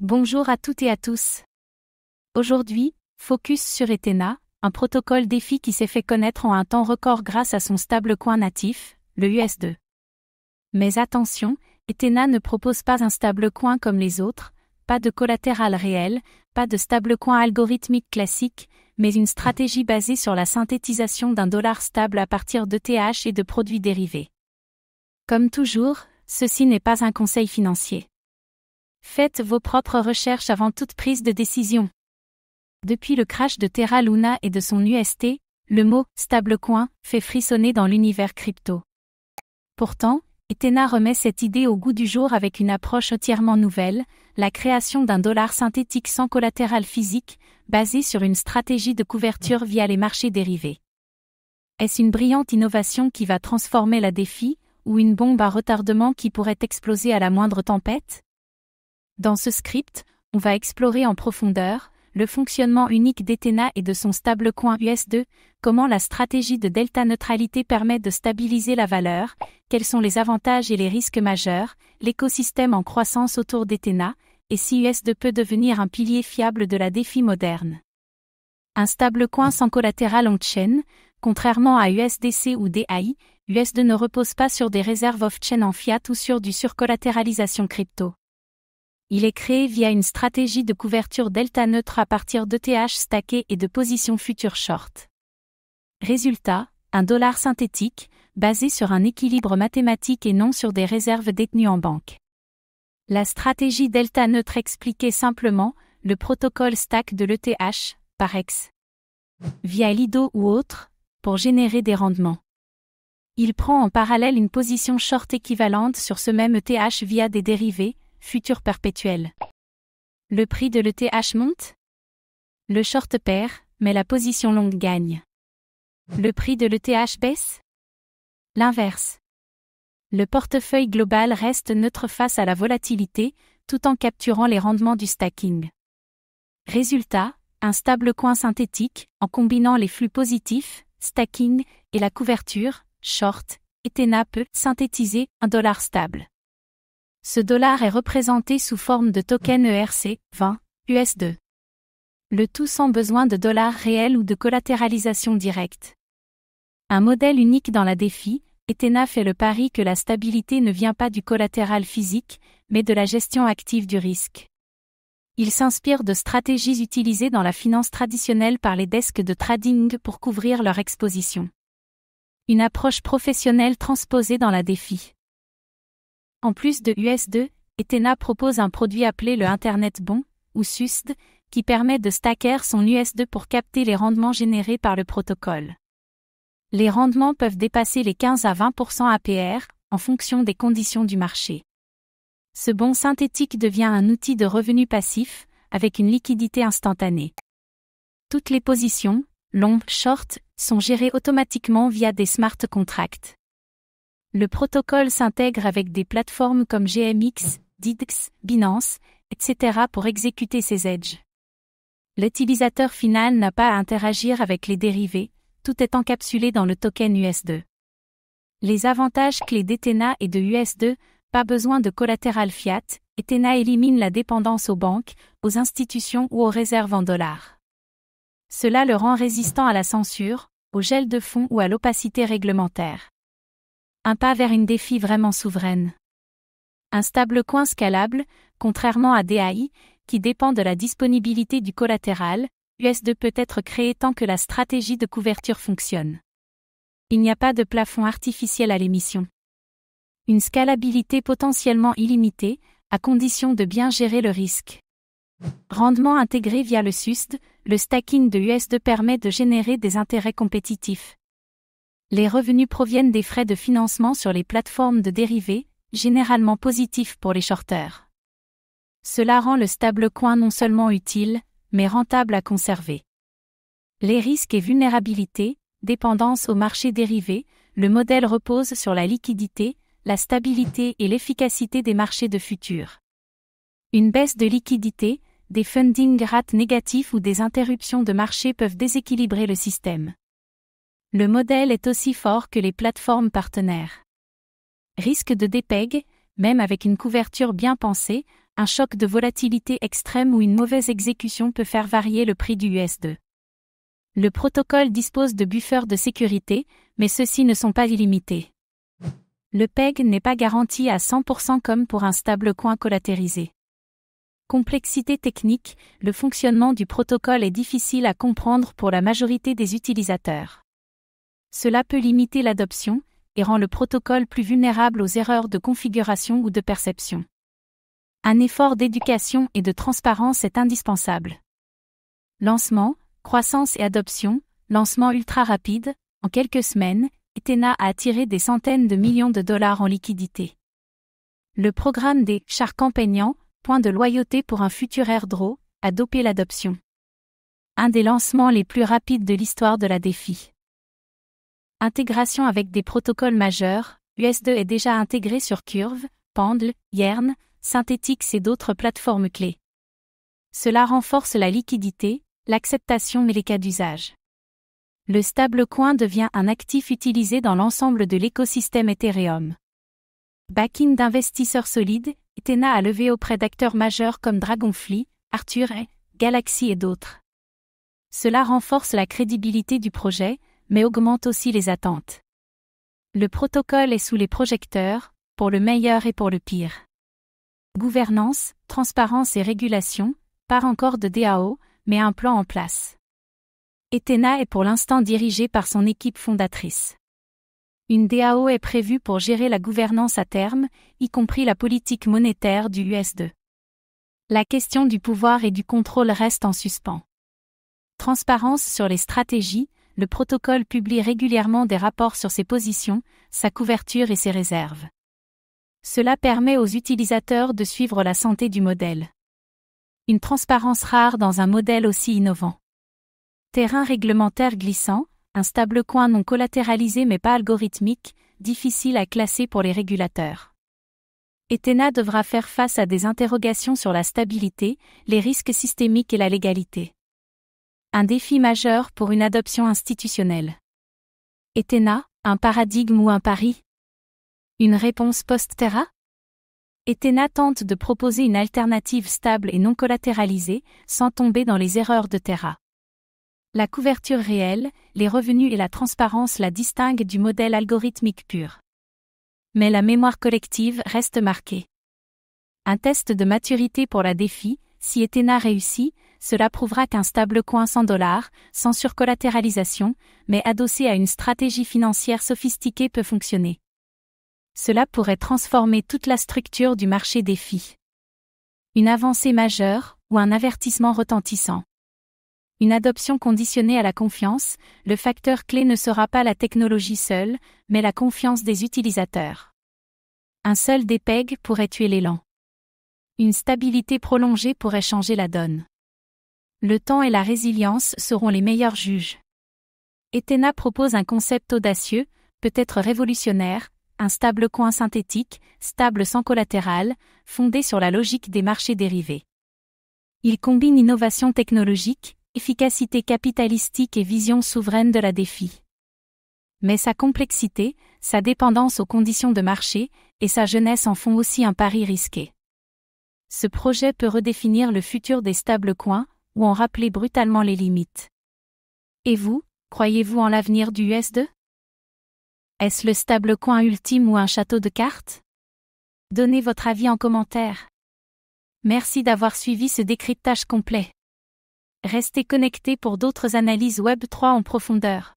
Bonjour à toutes et à tous. Aujourd'hui, focus sur Ethena, un protocole DeFi qui s'est fait connaître en un temps record grâce à son stablecoin natif, le US2. Mais attention, Ethena ne propose pas un stablecoin comme les autres, pas de collatéral réel, pas de stablecoin algorithmique classique, mais une stratégie basée sur la synthétisation d'un dollar stable à partir d'ETH et de produits dérivés. Comme toujours, ceci n'est pas un conseil financier. Faites vos propres recherches avant toute prise de décision. Depuis le crash de Terra Luna et de son UST, le mot « stablecoin » fait frissonner dans l'univers crypto. Pourtant, Ethena remet cette idée au goût du jour avec une approche entièrement nouvelle, la création d'un dollar synthétique sans collatéral physique, basé sur une stratégie de couverture via les marchés dérivés. Est-ce une brillante innovation qui va transformer la DeFi, ou une bombe à retardement qui pourrait exploser à la moindre tempête ? Dans ce script, on va explorer en profondeur le fonctionnement unique d'Ethena et de son stablecoin US2, comment la stratégie de delta neutralité permet de stabiliser la valeur, quels sont les avantages et les risques majeurs, l'écosystème en croissance autour d'Ethena, et si US2 peut devenir un pilier fiable de la DeFi moderne. Un stablecoin sans collatéral on-chain, contrairement à USDC ou DAI, US2 ne repose pas sur des réserves off-chain en fiat ou sur du surcollatéralisation crypto. Il est créé via une stratégie de couverture delta neutre à partir d'ETH stacké et de positions futures short. Résultat, un dollar synthétique, basé sur un équilibre mathématique et non sur des réserves détenues en banque. La stratégie delta neutre expliquait simplement le protocole stack de l'ETH, par X, via Lido ou autre, pour générer des rendements. Il prend en parallèle une position short équivalente sur ce même ETH via des dérivés, futur perpétuel. Le prix de l'ETH monte? Le short perd, mais la position longue gagne. Le prix de l'ETH baisse? L'inverse. Le portefeuille global reste neutre face à la volatilité, tout en capturant les rendements du stacking. Résultat, un stablecoin synthétique, en combinant les flux positifs, stacking, et la couverture, short, Ethena peut synthétiser un dollar stable. Ce dollar est représenté sous forme de token ERC20, US2. Le tout sans besoin de dollars réels ou de collatéralisation directe. Un modèle unique dans la DeFi, Ethena fait le pari que la stabilité ne vient pas du collatéral physique, mais de la gestion active du risque. Il s'inspire de stratégies utilisées dans la finance traditionnelle par les desks de trading pour couvrir leur exposition. Une approche professionnelle transposée dans la DeFi. En plus de US2, Ethena propose un produit appelé le Internet Bon, ou SUSD, qui permet de stacker son US2 pour capter les rendements générés par le protocole. Les rendements peuvent dépasser les 15 à 20% APR, en fonction des conditions du marché. Ce bon synthétique devient un outil de revenu passif, avec une liquidité instantanée. Toutes les positions, long, short, sont gérées automatiquement via des smart contracts. Le protocole s'intègre avec des plateformes comme GMX, DIDX, Binance, etc. pour exécuter ses edges. L'utilisateur final n'a pas à interagir avec les dérivés, tout est encapsulé dans le token US2. Les avantages clés d'Ethena et de US2, pas besoin de collatéral fiat, Ethena élimine la dépendance aux banques, aux institutions ou aux réserves en dollars. Cela le rend résistant à la censure, au gel de fonds ou à l'opacité réglementaire. Un pas vers une DeFi vraiment souveraine. Un stablecoin scalable, contrairement à DAI, qui dépend de la disponibilité du collatéral, US2 peut être créé tant que la stratégie de couverture fonctionne. Il n'y a pas de plafond artificiel à l'émission. Une scalabilité potentiellement illimitée, à condition de bien gérer le risque. Rendement intégré via le SUSD, le stacking de US2 permet de générer des intérêts compétitifs. Les revenus proviennent des frais de financement sur les plateformes de dérivés, généralement positifs pour les shorteurs. Cela rend le stablecoin non seulement utile, mais rentable à conserver. Les risques et vulnérabilités, dépendance au marché dérivé, le modèle repose sur la liquidité, la stabilité et l'efficacité des marchés de futurs. Une baisse de liquidité, des funding rates négatifs ou des interruptions de marché peuvent déséquilibrer le système. Le modèle est aussi fort que les plateformes partenaires. Risque de dépeg, même avec une couverture bien pensée, un choc de volatilité extrême ou une mauvaise exécution peut faire varier le prix du USD. Le protocole dispose de buffers de sécurité, mais ceux-ci ne sont pas illimités. Le PEG n'est pas garanti à 100% comme pour un stablecoin collatéralisé. Complexité technique, le fonctionnement du protocole est difficile à comprendre pour la majorité des utilisateurs. Cela peut limiter l'adoption et rend le protocole plus vulnérable aux erreurs de configuration ou de perception. Un effort d'éducation et de transparence est indispensable. Lancement, croissance et adoption, lancement ultra rapide, en quelques semaines, Ethena a attiré des centaines de millions de dollars en liquidité. Le programme des chars campagnants, point de loyauté pour un futur airdrop, a dopé l'adoption. Un des lancements les plus rapides de l'histoire de la DeFi. Intégration avec des protocoles majeurs, USD est déjà intégré sur Curve, Pendle, Yearn, Synthetix et d'autres plateformes clés. Cela renforce la liquidité, l'acceptation et les cas d'usage. Le stablecoin devient un actif utilisé dans l'ensemble de l'écosystème Ethereum. Backing d'investisseurs solides, Ethena a levé auprès d'acteurs majeurs comme Dragonfly, Arthur, Galaxy et d'autres. Cela renforce la crédibilité du projet, mais augmente aussi les attentes. Le protocole est sous les projecteurs, pour le meilleur et pour le pire. Gouvernance, transparence et régulation, pas encore de DAO, mais un plan en place. Ethena est pour l'instant dirigé par son équipe fondatrice. Une DAO est prévue pour gérer la gouvernance à terme, y compris la politique monétaire du USD. La question du pouvoir et du contrôle reste en suspens. Transparence sur les stratégies, le protocole publie régulièrement des rapports sur ses positions, sa couverture et ses réserves. Cela permet aux utilisateurs de suivre la santé du modèle. Une transparence rare dans un modèle aussi innovant. Terrain réglementaire glissant, un stablecoin non collatéralisé mais pas algorithmique, difficile à classer pour les régulateurs. Ethena devra faire face à des interrogations sur la stabilité, les risques systémiques et la légalité. Un défi majeur pour une adoption institutionnelle. Ethena, un paradigme ou un pari? Une réponse post-Terra? Ethena tente de proposer une alternative stable et non collatéralisée, sans tomber dans les erreurs de Terra. La couverture réelle, les revenus et la transparence la distinguent du modèle algorithmique pur. Mais la mémoire collective reste marquée. Un test de maturité pour la DeFi, si Ethena réussit, cela prouvera qu'un stablecoin $100, sans surcollatéralisation, mais adossé à une stratégie financière sophistiquée peut fonctionner. Cela pourrait transformer toute la structure du marché DeFi. Une avancée majeure, ou un avertissement retentissant. Une adoption conditionnée à la confiance, le facteur clé ne sera pas la technologie seule, mais la confiance des utilisateurs. Un seul DPEG pourrait tuer l'élan. Une stabilité prolongée pourrait changer la donne. Le temps et la résilience seront les meilleurs juges. Ethena propose un concept audacieux, peut-être révolutionnaire, un stablecoin synthétique, stable sans collatéral, fondé sur la logique des marchés dérivés. Il combine innovation technologique, efficacité capitalistique et vision souveraine de la DeFi. Mais sa complexité, sa dépendance aux conditions de marché, et sa jeunesse en font aussi un pari risqué. Ce projet peut redéfinir le futur des stablecoins, ou en rappeler brutalement les limites. Et vous, croyez-vous en l'avenir du USD? Est-ce le stablecoin ultime ou un château de cartes? Donnez votre avis en commentaire. Merci d'avoir suivi ce décryptage complet. Restez connectés pour d'autres analyses Web3 en profondeur.